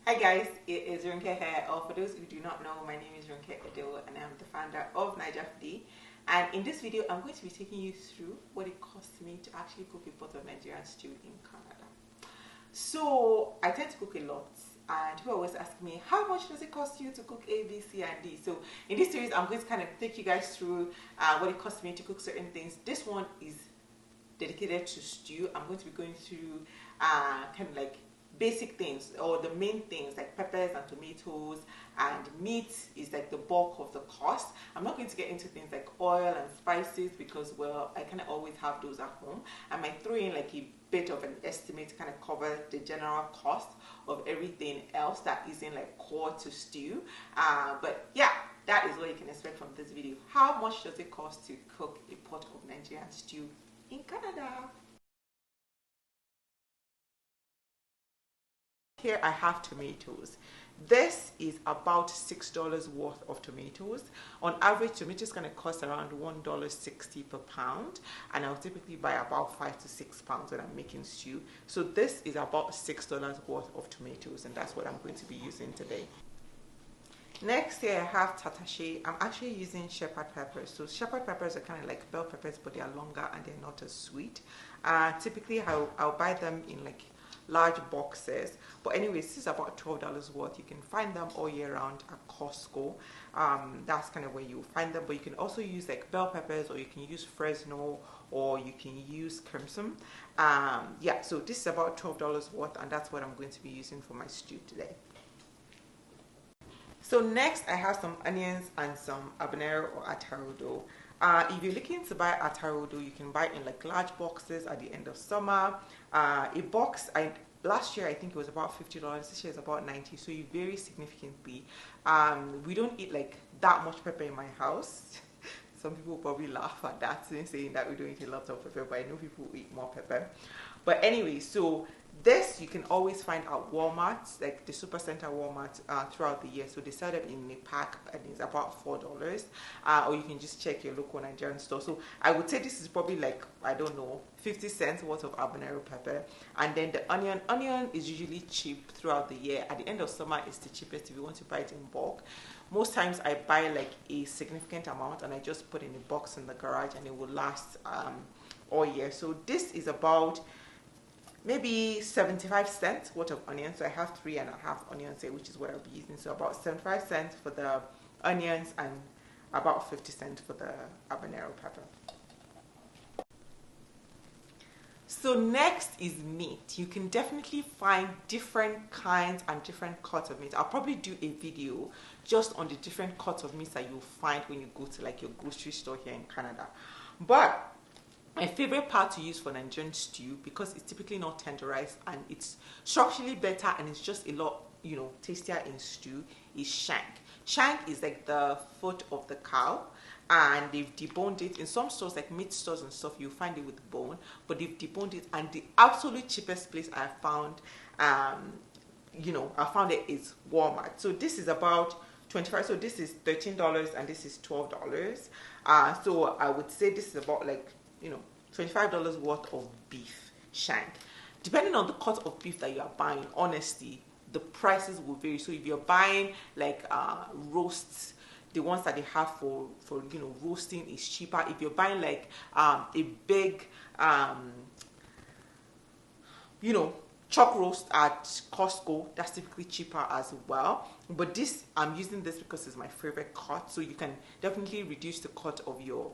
Hi guys, it is Ronke here, or for those who do not know, my name is Ronke Edo and I'm the founder of Nigerian Vegetables. And in this video, I'm going to be taking you through what it costs me to actually cook a pot of Nigerian stew in Canada. So I tend to cook a lot, and people always ask me, how much does it cost you to cook A, B, C, and D? So in this series, I'm going to kind of take you guys through what it costs me to cook certain things. This one is dedicated to stew. I'm going to be going through kind of like basic things, or the main things like peppers and tomatoes, and meat is like the bulk of the cost. I'm not going to get into things like oil and spices because, well, I kind of always have those at home. I might throw in like a bit of an estimate to kind of cover the general cost of everything else that isn't like core to stew. But yeah, that is what you can expect from this video. How much does it cost to cook a pot of Nigerian stew in Canada? Here I have tomatoes. This is about $6 worth of tomatoes. On average, tomatoes going to cost around $1.60 per pound, and I'll typically buy about 5 to 6 pounds when I'm making stew. So this is about $6 worth of tomatoes, and that's what I'm going to be using today. Next, here I have tatashe. I'm actually using shepherd peppers. So shepherd peppers are kind of like bell peppers, but they are longer and they're not as sweet. Typically, I'll buy them in like large boxes, but anyways, this is about $12 worth. You can find them all year round at Costco. That's kind of where you find them, but you can also use like bell peppers, or you can use Fresno, or you can use crimson. Yeah, so this is about $12 worth, and that's what I'm going to be using for my stew today. So next I have some onions and some habanero or atarudo. If you're looking to buy atarudo, you can buy it in like large boxes at the end of summer. A box, last year I think it was about $50. This year is about $90, so it varies significantly. We don't eat like that much pepper in my house. Some people probably laugh at that, saying that we don't eat a lot of pepper, but I know people who eat more pepper. But anyway, so this you can always find at Walmart, like the Supercenter Walmart, throughout the year. So they sell them in a pack, and it's about $4. Or you can just check your local Nigerian store. So I would say this is probably like, I don't know, 50 cents worth of habanero pepper. And then the onion is usually cheap throughout the year. At the end of summer, it's the cheapest if you want to buy it in bulk. Most times I buy like a significant amount, and I just put in a box in the garage, and it will last all year. So this is about maybe 75 cents worth of onions. So I have 3.5 onions here, which is what I'll be using. So about 75 cents for the onions and about 50 cents for the habanero pepper. So next is meat. You can definitely find different kinds and different cuts of meat. I'll probably do a video just on the different cuts of meat that you'll find when you go to like your grocery store here in Canada. But my favorite part to use for Nigerian stew, because it's typically not tenderized and it's structurally better and it's just a lot, you know, tastier in stew, is shank. Shank is like the foot of the cow, and they've deboned it. In some stores, like meat stores and stuff, you'll find it with bone, but they've deboned it. And the absolute cheapest place I found, I found it is Walmart. So this is about $25. So this is $13 and this is $12. So I would say this is about like, $25 worth of beef shank. Depending on the cut of beef that you are buying, honestly, the prices will vary. So if you're buying like roasts, the ones that they have for roasting is cheaper. If you're buying like a big chuck roast at Costco, that's typically cheaper as well. But this, I'm using this because it's my favorite cut, so you can definitely reduce the cost of your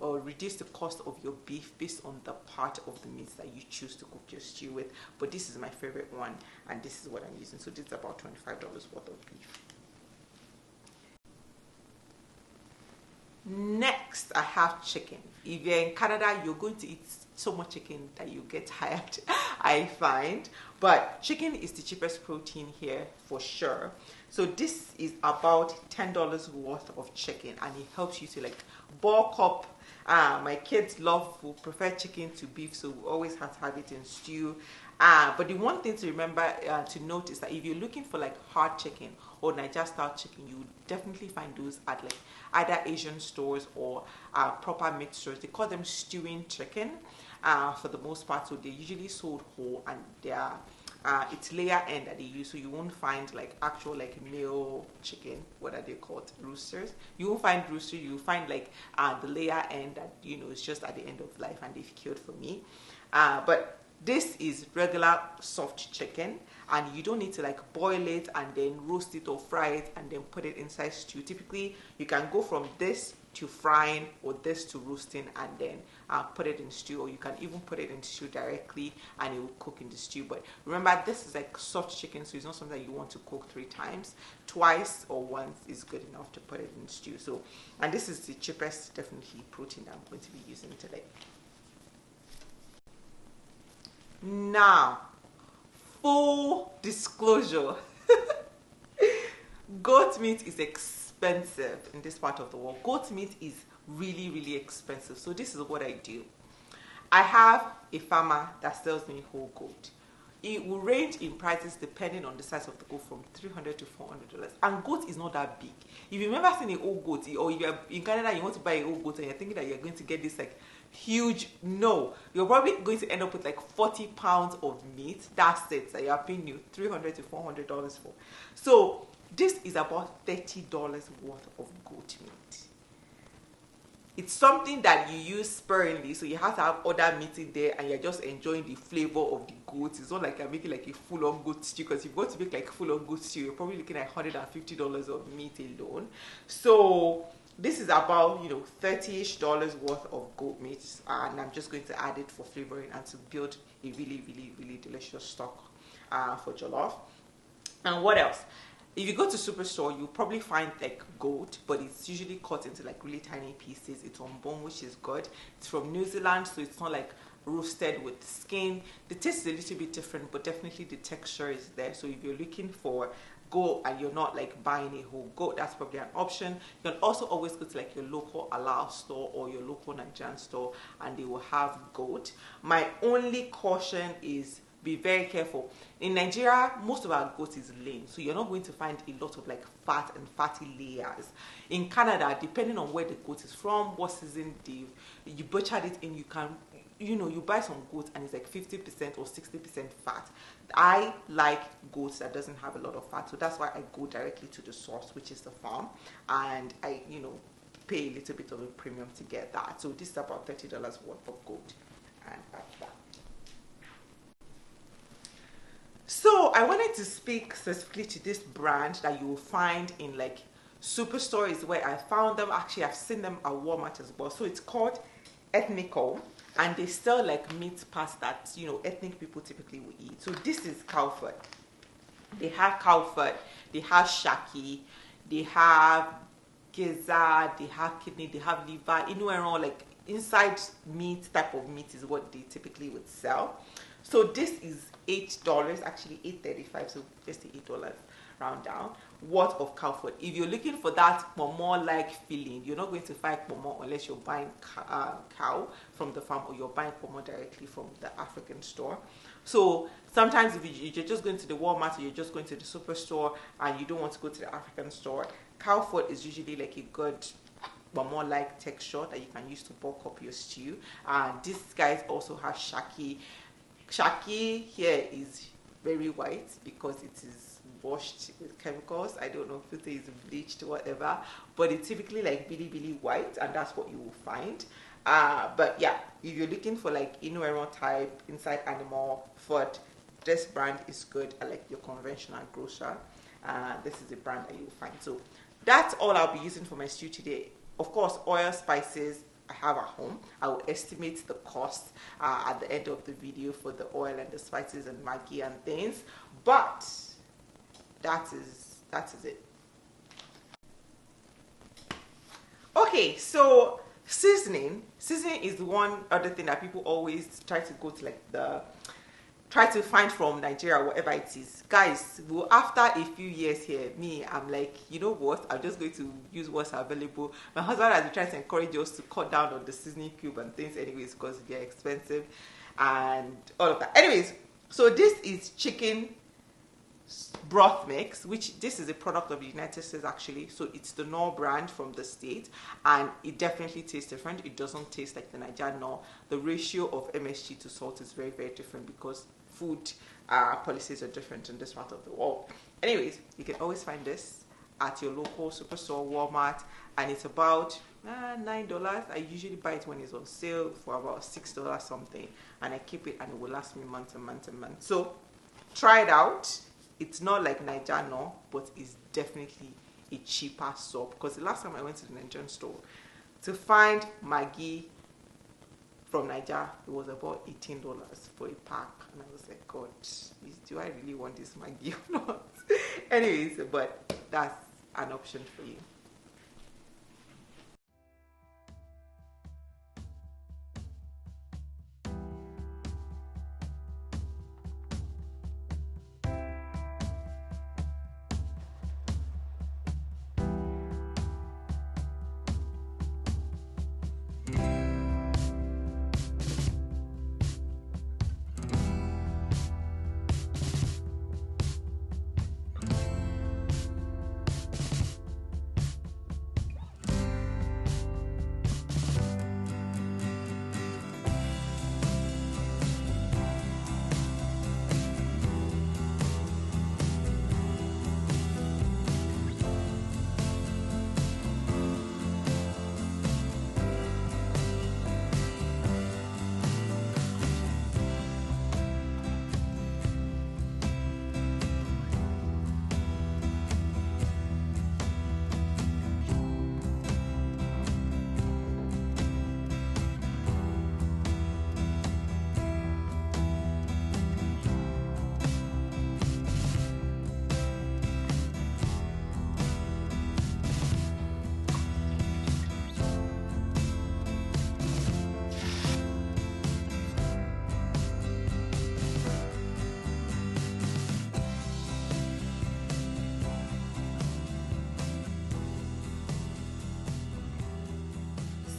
beef based on the part of the meat that you choose to cook your stew with. But this is my favorite one, and this is what I'm using. So this is about $25 worth of beef. Next, I have chicken. If you're in Canada, you're going to eat so much chicken that you get tired, I find. But chicken is the cheapest protein here for sure. So this is about $10 worth of chicken, and it helps you to like bulk up. My kids will prefer chicken to beef, so we always have to have it in stew. But the one thing to remember to note is that if you're looking for like hard chicken or Niger style chicken, you definitely find those at like either Asian stores or proper meat stores. They call them stewing chicken for the most part. So they're usually sold whole, and they are it's layer end that they use, so you won't find like actual like male chicken. What are they called? Roosters. You won't find rooster. You will find like the layer end that it's just at the end of life and they've killed for me. But this is regular soft chicken, and you don't need to like boil it and then roast it or fry it and then put it inside stew. Typically, you can go from this to frying or this to roasting and then put it in stew, or you can even put it in stew directly and it will cook in the stew. But remember, this is like soft chicken, so it's not something that you want to cook 3 times. Twice or once is good enough to put it in stew. So, and this is the cheapest definitely protein that I'm going to be using today. Now, full disclosure, goat meat is expensive in this part of the world. Goat meat is really, really expensive. So this is what I do. I have a farmer that sells me whole goat. It will range in prices depending on the size of the goat from $300 to $400. And goat is not that big. If you've ever seen an old goat, or if you're in Canada, you want to buy an old goat and you're thinking that you're going to get this like huge, no, you're probably going to end up with like 40 pounds of meat. That's it, that you're paying you $300 to $400 for. So this is about $30 worth of goat meat. It's something that you use sparingly, so you have to have other meat in there and you're just enjoying the flavor of the goat. It's not like you're making like a full-on goat stew, because if you want to make like full-on goat stew, you're probably looking at $150 of meat alone. So this is about, $30-ish worth of goat meat, and I'm just going to add it for flavoring and to build a really, really, really delicious stock for jollof. And what else? If you go to Superstore, you'll probably find like goat, but it's usually cut into like really tiny pieces. It's on bone, which is good. It's from New Zealand, so it's not like roasted with skin. The taste is a little bit different, but definitely the texture is there. So if you're looking for goat and you're not like buying a whole goat, that's probably an option. You can also always go to like your local halal store or your local Nigerian store, and they will have goat. My only caution is be very careful. In Nigeria, most of our goat is lean, so you're not going to find a lot of like fat and fatty layers. In Canada, depending on where the goat is from, what season you butchered it in, you can, you buy some goat and it's like 50% or 60% fat. I like goats that doesn't have a lot of fat, so that's why I go directly to the source, which is the farm, and I, pay a little bit of a premium to get that. So this is about $30 worth of goat, and that's that. So I wanted to speak specifically to this brand that you will find in like Superstore is where I found them. Actually, I've seen them at Walmart as well. So it's called Ethnical, and they sell like meat parts that ethnic people typically will eat. So this is cow foot. They have cow foot, they have shaki, they have gizzard, they have kidney, they have liver. Around like inside meat type of meat is what they typically would sell. So this is $8, actually $8.35, so just the $8 round down worth of cow foot. If you're looking for that pomo-like feeling, you're not going to find pomo unless you're buying cow from the farm or you're buying pomo directly from the African store. So sometimes if you're just going to the Walmart or you're just going to the Superstore and you don't want to go to the African store, cow foot is usually like a good pomo-like texture that you can use to bulk up your stew. And this guy also has shaki. Shaki here is very white because it is washed with chemicals. I don't know if it is bleached or whatever, but it's typically like really white, and that's what you will find. But yeah, if you're looking for like Inuero type inside animal food, this brand is good. I like your conventional grocer. This is the brand that you'll find. So that's all I'll be using for my stew today. Of course, oil, spices, I have at home. I will estimate the cost at the end of the video for the oil and the spices and Maggi and things, but that is it. Okay, so seasoning is one other thing that people always try to go to, like try to find from Nigeria, whatever it is. Guys, well, after a few years here, I'm like, you know what? I'm just going to use what's available. My husband has been trying to encourage us to cut down on the seasoning cube and things anyways, because they're expensive and all of that. Anyways, so this is chicken broth mix, which this is a product of the United States actually. So it's the Knorr brand from the state, and it definitely tastes different. It doesn't taste like the Nigerian Knorr. The ratio of MSG to salt is very different because food policies are different in this part of the world. Anyways, you can always find this at your local superstore, Walmart, and it's about $9. I usually buy it when it's on sale for about $6 something, and I keep it and it will last me months and months and months. So try it out. It's not like Nigeria, no, but it's definitely a cheaper soap, because the last time I went to the Nigerian store to find Maggi from Nigeria, it was about $18 for a pack, and I was like, God, do I really want this Maggi or not? Anyways, but that's an option for you.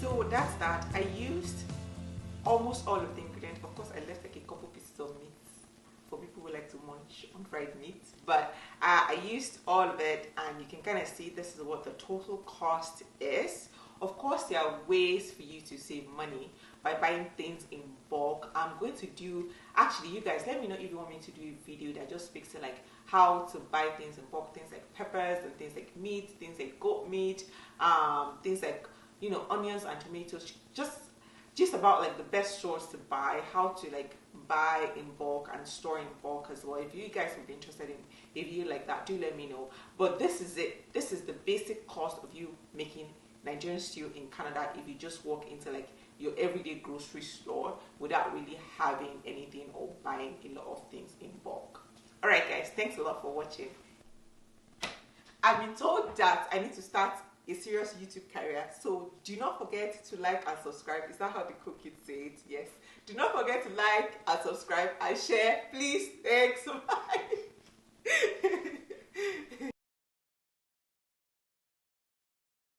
So that's that. I used almost all of the ingredients. Of course, I left like a couple pieces of meat for people who like to munch on fried meat. But I used all of it, and you can kind of see this is what the total cost is. Of course, there are ways for you to save money by buying things in bulk. I'm going to do, actually, you guys, let me know if you want me to do a video that just speaks to like how to buy things in bulk, things like peppers and things like meat, things like goat meat, things like, you know, onions and tomatoes, just about like the best stores to buy, how to like buy in bulk and store in bulk as well. If you guys would be interested in a video like that, do let me know. But this is it. This is the basic cost of you making Nigerian stew in Canada if you just walk into like your everyday grocery store without really having anything or buying a lot of things in bulk. Alright guys, thanks a lot for watching. I've been told that I need to start a serious YouTube career, so do not forget to like and subscribe. Is that how the cook kids say it? Yes. Do not forget to like and subscribe and share. Please, thanks. Bye.